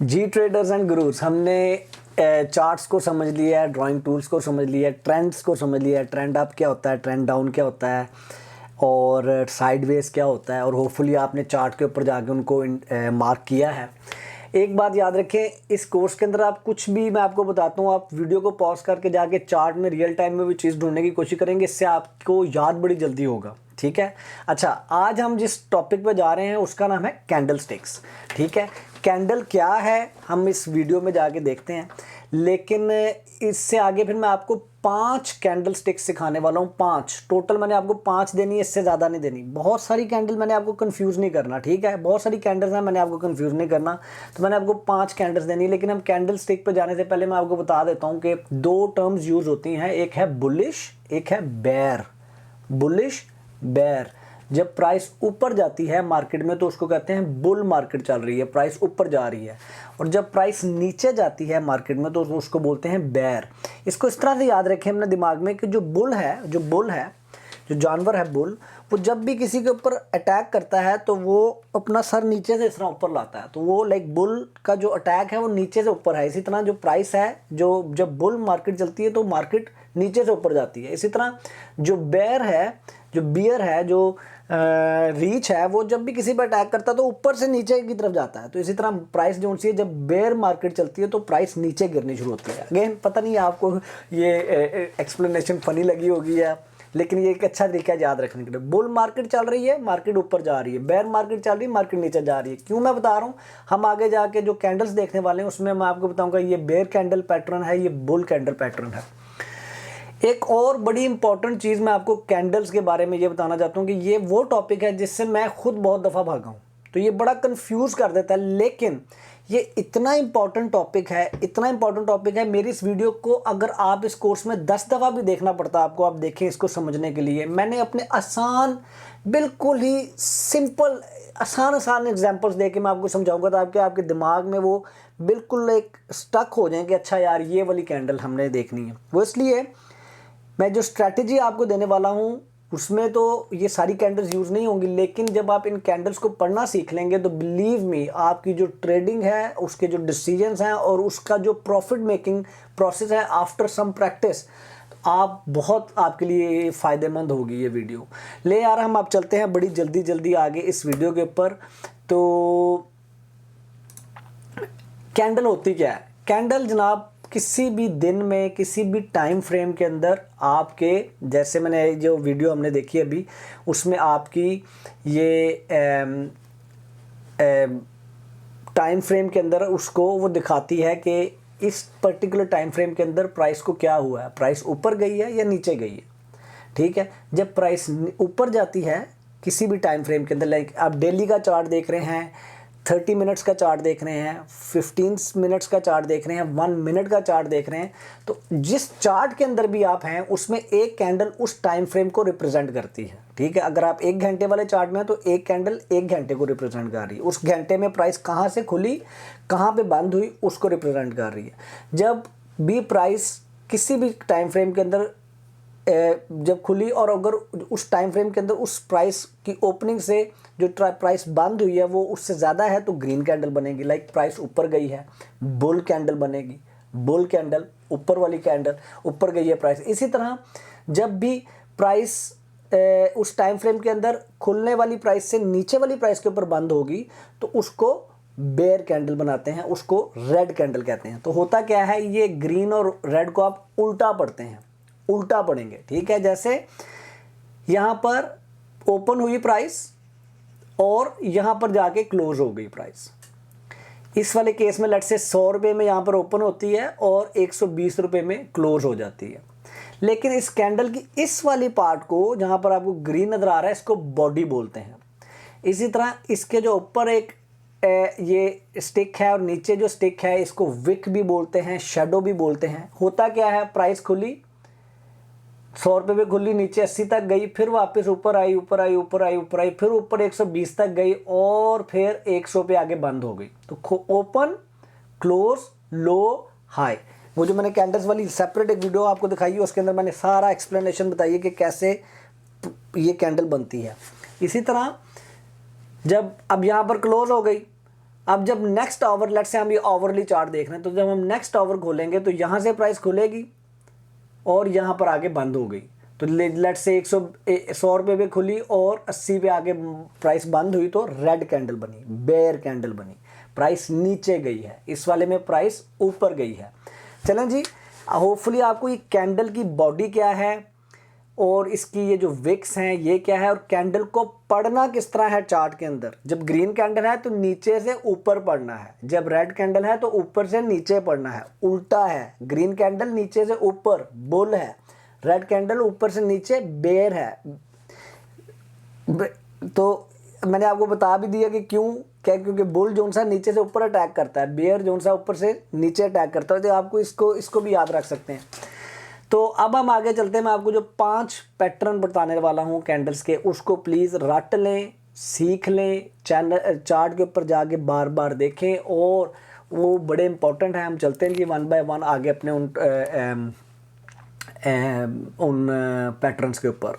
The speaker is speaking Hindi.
जी ट्रेडर्स एंड गुरुज, हमने चार्ट्स को समझ लिया है, ड्राइंग टूल्स को समझ लिया है, ट्रेंड्स को समझ लिया है, ट्रेंड अप क्या होता है, ट्रेंड डाउन क्या होता है और साइडवेज क्या होता है, और होपफुली आपने चार्ट के ऊपर जाके उनको मार्क किया है। एक बात याद रखें, इस कोर्स के अंदर आप कुछ भी मैं आपको बताता हूँ, आप वीडियो को पॉज करके जाके चार्ट में रियल टाइम में भी चीज़ ढूंढने की कोशिश करेंगे, इससे आपको याद बड़ी जल्दी होगा। ठीक है। अच्छा, आज हम जिस टॉपिक पे जा रहे हैं उसका नाम है कैंडल स्टिक्स। ठीक है, कैंडल क्या है हम इस वीडियो में जाके देखते हैं, लेकिन इससे आगे फिर मैं आपको 5 कैंडल स्टिक्स सिखाने वाला हूँ। 5 टोटल मैंने आपको 5 देनी है, इससे ज़्यादा नहीं देनी। बहुत सारी कैंडल मैंने आपको कंफ्यूज नहीं करना। ठीक है, बहुत सारी कैंडल्स हैं, मैंने आपको कंफ्यूज नहीं करना, तो मैंने आपको 5 कैंडल्स देनी है। लेकिन हम कैंडल स्टिक पे जाने से पहले मैं आपको बता देता हूँ कि 2 टर्म्स यूज़ होती हैं, एक है बुलिश, एक है बेयर। Bullish, bear. जब प्राइस ऊपर जाती है मार्केट में तो उसको कहते हैं बुल मार्केट चल रही है, प्राइस ऊपर जा रही है। और जब प्राइस नीचे जाती है मार्केट में तो उसको बोलते हैं बेयर। इसको इस तरह से याद रखें अपने दिमाग में कि जो बुल है, जो जानवर है बुल, वो जब भी किसी के ऊपर अटैक करता है तो वो अपना सर नीचे से इस तरह ऊपर लाता है। तो वो लाइक बुल का जो अटैक है वो नीचे से ऊपर है। इसी तरह जो प्राइस है, जो जब बुल मार्केट चलती है तो मार्केट नीचे से ऊपर जाती है। इसी तरह जो बेयर है, जो रीच है, वो जब भी किसी पर अटैक करता है तो ऊपर से नीचे की तरफ जाता है। तो इसी तरह प्राइस जो सी है, जब बेयर मार्केट चलती है तो प्राइस नीचे गिरनी शुरू होती है। अगेन पता नहीं आपको ये एक्सप्लेनेशन फनी लगी होगी या, लेकिन ये एक अच्छा तरीका है याद रखने के लिए। बुल मार्केट चल रही है, मार्केट ऊपर जा रही है, बेयर मार्केट चल रही है, मार्केट नीचे जा रही है। क्यों मैं बता रहा हूँ, हम आगे जाके जो कैंडल्स देखने वाले हैं उसमें मैं आपको बताऊंगा ये बेयर कैंडल पैटर्न है, ये बुल कैंडल पैटर्न है। एक और बड़ी इंपॉर्टेंट चीज़ मैं आपको कैंडल्स के बारे में ये बताना चाहता हूँ कि ये वो टॉपिक है जिससे मैं खुद बहुत दफ़ा भागा हूँ, तो ये बड़ा कंफ्यूज कर देता है। लेकिन ये इतना इंपॉर्टेंट टॉपिक है, मेरी इस वीडियो को अगर आप इस कोर्स में 10 दफ़ा भी देखना पड़ता आपको, आप देखें इसको समझने के लिए। मैंने अपने आसान, बिल्कुल ही सिंपल आसान एग्जाम्पल्स दे के मैं आपको समझाऊंगा ताकि आपके दिमाग में वो बिल्कुल एक स्टक हो जाए कि अच्छा यार ये वाली कैंडल हमने देखनी है। वो इसलिए मैं जो स्ट्रैटेजी आपको देने वाला हूँ उसमें तो ये सारी कैंडल्स यूज़ नहीं होंगी, लेकिन जब आप इन कैंडल्स को पढ़ना सीख लेंगे तो बिलीव मी, आपकी जो ट्रेडिंग है, उसके जो डिसीजंस हैं और उसका जो प्रॉफिट मेकिंग प्रोसेस है आफ्टर सम प्रैक्टिस, आप बहुत आपके लिए फ़ायदेमंद होगी ये वीडियो। ले यार, हम आप चलते हैं बड़ी जल्दी आगे इस वीडियो के ऊपर। तो कैंडल होती क्या है? कैंडल जनाब किसी भी दिन में, किसी भी टाइम फ्रेम के अंदर आपके, जैसे मैंने जो वीडियो हमने देखी अभी उसमें आपकी ये टाइम फ्रेम के अंदर उसको वो दिखाती है कि इस पर्टिकुलर टाइम फ्रेम के अंदर प्राइस को क्या हुआ है, प्राइस ऊपर गई है या नीचे गई है। ठीक है, जब प्राइस ऊपर जाती है किसी भी टाइम फ्रेम के अंदर, लाइक आप डेली का चार्ट देख रहे हैं, 30 मिनट्स का चार्ट देख रहे हैं, 15 मिनट्स का चार्ट देख रहे हैं, 1 मिनट का चार्ट देख रहे हैं, तो जिस चार्ट के अंदर भी आप हैं उसमें एक कैंडल उस टाइम फ्रेम को रिप्रेजेंट करती है। ठीक है, अगर आप 1 घंटे वाले चार्ट में हैं तो एक कैंडल 1 घंटे को रिप्रेजेंट कर रही है। उस घंटे में प्राइस कहाँ से खुली, कहाँ पे बंद हुई, उसको रिप्रेजेंट कर रही है। जब भी प्राइस किसी भी टाइम फ्रेम के अंदर जब खुली और अगर उस टाइम फ्रेम के अंदर उस प्राइस की ओपनिंग से जो प्राइस बंद हुई है वो उससे ज़्यादा है तो ग्रीन कैंडल बनेगी। लाइक प्राइस ऊपर गई है, बुल कैंडल बनेगी, बुल कैंडल, ऊपर वाली कैंडल, ऊपर गई है प्राइस। इसी तरह जब भी प्राइस उस टाइम फ्रेम के अंदर खुलने वाली प्राइस से नीचे वाली प्राइस के ऊपर बंद होगी तो उसको बेयर कैंडल बनाते हैं, उसको रेड कैंडल कहते हैं। तो होता क्या है, ये ग्रीन और रेड को आप उल्टा पढ़ते हैं, उल्टा पढ़ेंगे। ठीक है, जैसे यहां पर ओपन हुई प्राइस और यहां पर जाके क्लोज हो गई प्राइस। इस वाले केस में लेट्स से 100 रुपये में यहां पर ओपन होती है और 120 रुपये में क्लोज हो जाती है। लेकिन इस कैंडल की इस वाली पार्ट को जहां पर आपको ग्रीन नजर आ रहा है इसको बॉडी बोलते हैं। इसी तरह इसके जो ऊपर एक ये स्टिक है और नीचे जो स्टिक है इसको विक भी बोलते हैं, शेडो भी बोलते हैं। होता क्या है, प्राइस खुली 100 रुपये पे खुली, नीचे 80 तक गई, फिर वापस ऊपर आई, फिर ऊपर 120 तक गई और फिर 100 पे आगे बंद हो गई। तो ओपन, क्लोज, लो, हाई। वो जो मैंने कैंडल्स वाली सेपरेट एक वीडियो आपको दिखाई है उसके अंदर मैंने सारा एक्सप्लेनेशन बताई है कि कैसे ये कैंडल बनती है। इसी तरह जब अब यहाँ पर क्लोज हो गई अब जब नेक्स्ट आवर, लेट्स से हम ये आवरली चार्ट देख रहे हैं, तो जब हम नेक्स्ट आवर खोलेंगे तो यहाँ से प्राइस खुलेगी और यहाँ पर आगे बंद हो गई, तो लेट्स से 100 रुपये पे खुली और 80 पे आगे प्राइस बंद हुई, तो रेड कैंडल बनी, बेयर कैंडल बनी, प्राइस नीचे गई है। इस वाले में प्राइस ऊपर गई है। चलें जी, होपफुली आपको ये कैंडल की बॉडी क्या है और इसकी ये जो विक्स हैं ये क्या है, और कैंडल को पढ़ना किस तरह है चार्ट के अंदर। जब ग्रीन कैंडल है तो नीचे से ऊपर पढ़ना है, जब रेड कैंडल है तो ऊपर से नीचे पढ़ना है, उल्टा है। ग्रीन कैंडल नीचे से ऊपर बुल है, रेड कैंडल ऊपर से नीचे बेयर है। तो मैंने आपको बता भी दिया कि क्यों, क्या, क्योंकि बुल जो सा नीचे से ऊपर अटैक करता है, बेयर जो सा ऊपर से नीचे अटैक करता है। तो आपको इसको भी याद रख सकते हैं। तो अब हम आगे चलते हैं। मैं आपको जो 5 पैटर्न बताने वाला हूँ कैंडल्स के, उसको प्लीज़ रट लें, सीख लें, चैनल चार्ट के ऊपर जाके बार बार देखें, और वो बड़े इंपॉर्टेंट हैं। हम चलते हैं कि 1 बाय 1 आगे अपने उन पैटर्न्स के ऊपर।